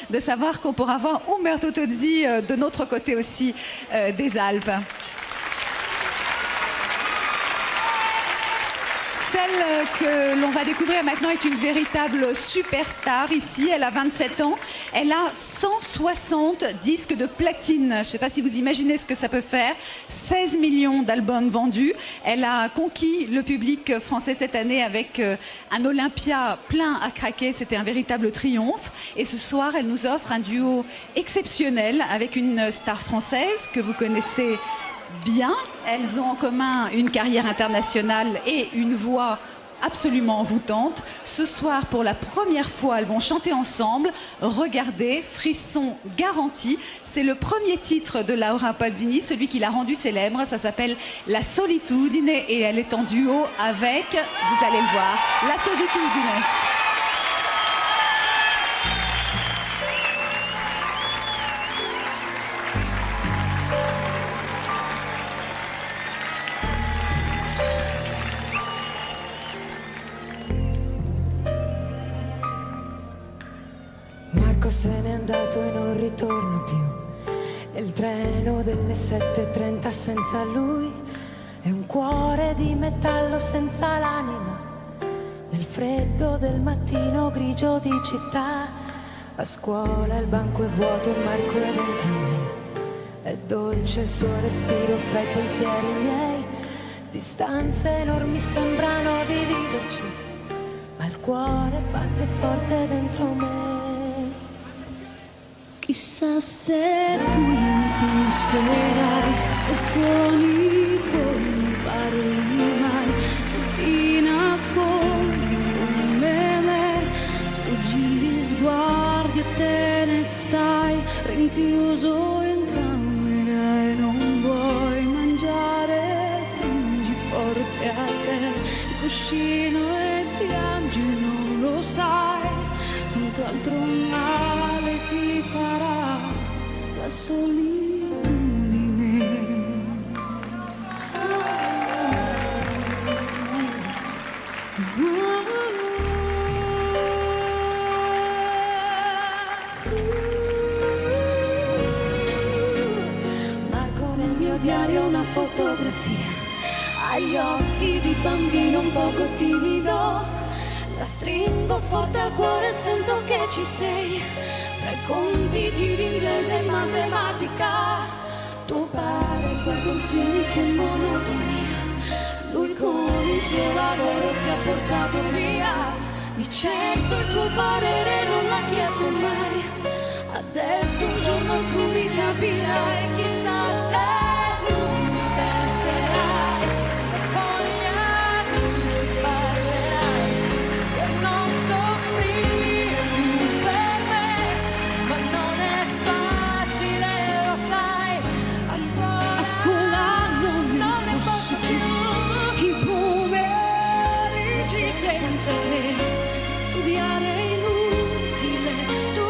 de savoir qu'on pourra voir Umberto Tozzi de notre côté aussi des Alpes. Celle que l'on va découvrir maintenant est une véritable superstar ici. Elle a 27 ans. Elle a 160 disques de platine. Je ne sais pas si vous imaginez ce que ça peut faire. 16 millions d'albums vendus. Elle a conquis le public français cette année avec un Olympia plein à craquer. C'était un véritable triomphe. Et ce soir, elle nous offre un duo exceptionnel avec une star française que vous connaissez bien. Elles ont en commun une carrière internationale et une voix absolument envoûtante. Ce soir, pour la première fois, elles vont chanter ensemble. Regardez, frisson garanti. C'est le premier titre de Laura Pausini, celui qui l'a rendu célèbre. Ça s'appelle La Solitudine et elle est en duo avec, vous allez le voir, La Solitudine. Marco se n'è andato e non ritorna più. E il treno delle 7:30 senza lui è un cuore di metallo senza l'anima. Nel freddo del mattino grigio di città, a scuola il banco è vuoto e Marco è dentro me. È dolce il suo respiro fra i pensieri miei. Distanze enormi sembrano dividerci, ma il cuore batte forte dentro me. Chissà se tu penserai, se fuori non parli mai, se ti nascondi come me, sfuggi gli sguardi e te ne stai rinchiuso in camera e non vuoi mangiare, stringi forte a te il cuscino e piangi, non lo sai, quanto altro male ti farà la solitudine. Marco nel mio diario una fotografia, ha gli occhi di bambino un poco timido. La stringo forte al cuore, sento che ci sei. Fra i compiti di inglese e matematica, tuo padre fa consigli, che monotonia. Lui con il suo lavoro ti ha portato via. Di certo il tuo parere non l'ha chiesto mai. Ha detto un giorno tu mi capirai. Chissà se tu mi penserai, se poi a lui ci parlerai. Non soffrire più per me, ma non è facile, lo sai. A scuola non ne posso più, i pomeriggi senza te, studiare è inutile, tu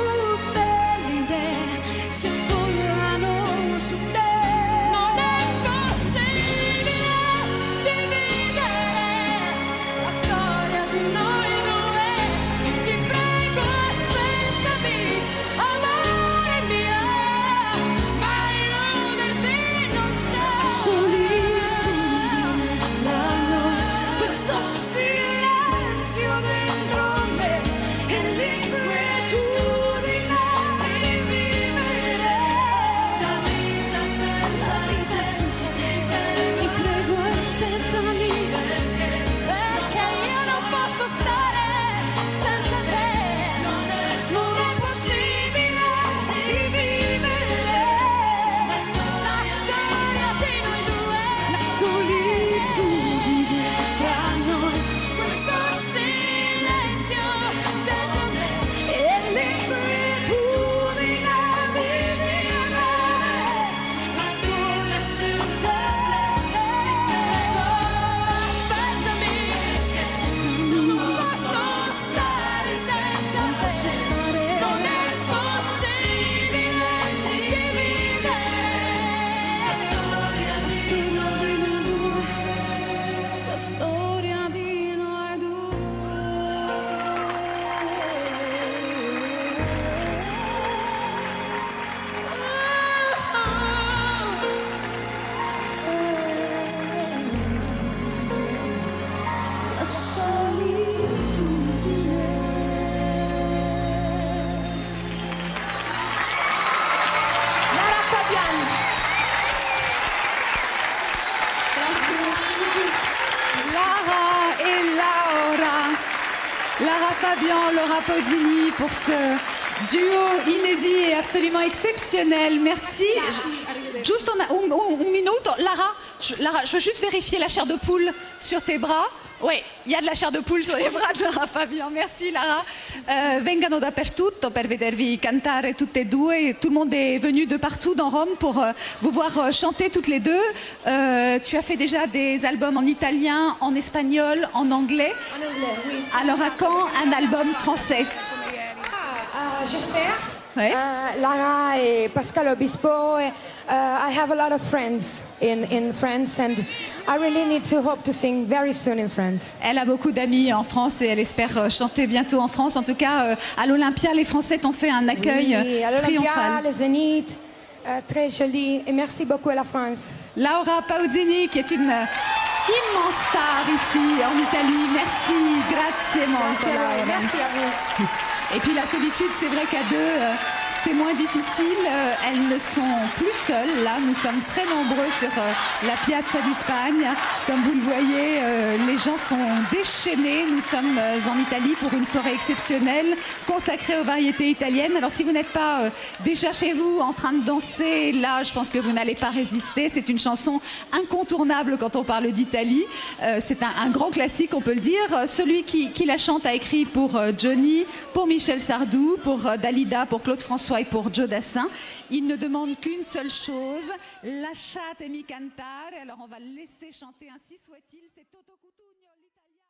Fabian, Laura Pausini pour ce duo inédit et absolument exceptionnel. Merci. Juste une minute. Lara, je veux juste vérifier la chair de poule sur tes bras. Oui, il y a de la chair de poule sur les bras de Lara Fabian. Merci Lara. Vengano dappertutto per vedervi cantare tutte e due. Tout le monde est venu de partout dans Rome pour vous voir chanter toutes les deux. Tu as fait déjà des albums en italien, en espagnol, en anglais. En anglais, oui. Alors à quand un album français? J'espère. Ouais. Lara et Pascal Obispo. I have a lot of friends in France and I really need to hope to sing very soon in France. Elle a beaucoup d'amis en France et elle espère chanter bientôt en France. En tout cas, à l'Olympia, les Français t'ont fait un accueil Oui, à l'Olympia, triomphal. le Zénith, très joli. Et merci beaucoup à la France. Laura Pausini, qui est une immense star ici en Italie. Merci, grazie molto. Laura. Merci à vous. Et puis la solitude, c'est vrai qu'à deux, c'est moins difficile. Elles ne sont plus seules. Là, nous sommes très nombreux sur la Piazza d'Espagne. Comme vous le voyez, les gens sont déchaînés. Nous sommes en Italie pour une soirée exceptionnelle consacrée aux variétés italiennes. Alors si vous n'êtes pas déjà chez vous en train de danser, là, je pense que vous n'allez pas résister. C'est une chanson incontournable quand on parle d'Italie. C'est un grand classique, on peut le dire. Celui qui la chante a écrit pour Johnny, pour Michel Sardou, pour Dalida, pour Claude François et pour Joe Dassin. Il ne demande qu'une seule chose, lasciatemi cantare. Alors on va le laisser chanter, ainsi soit-il. C'est Toto Cutugno, l'italien.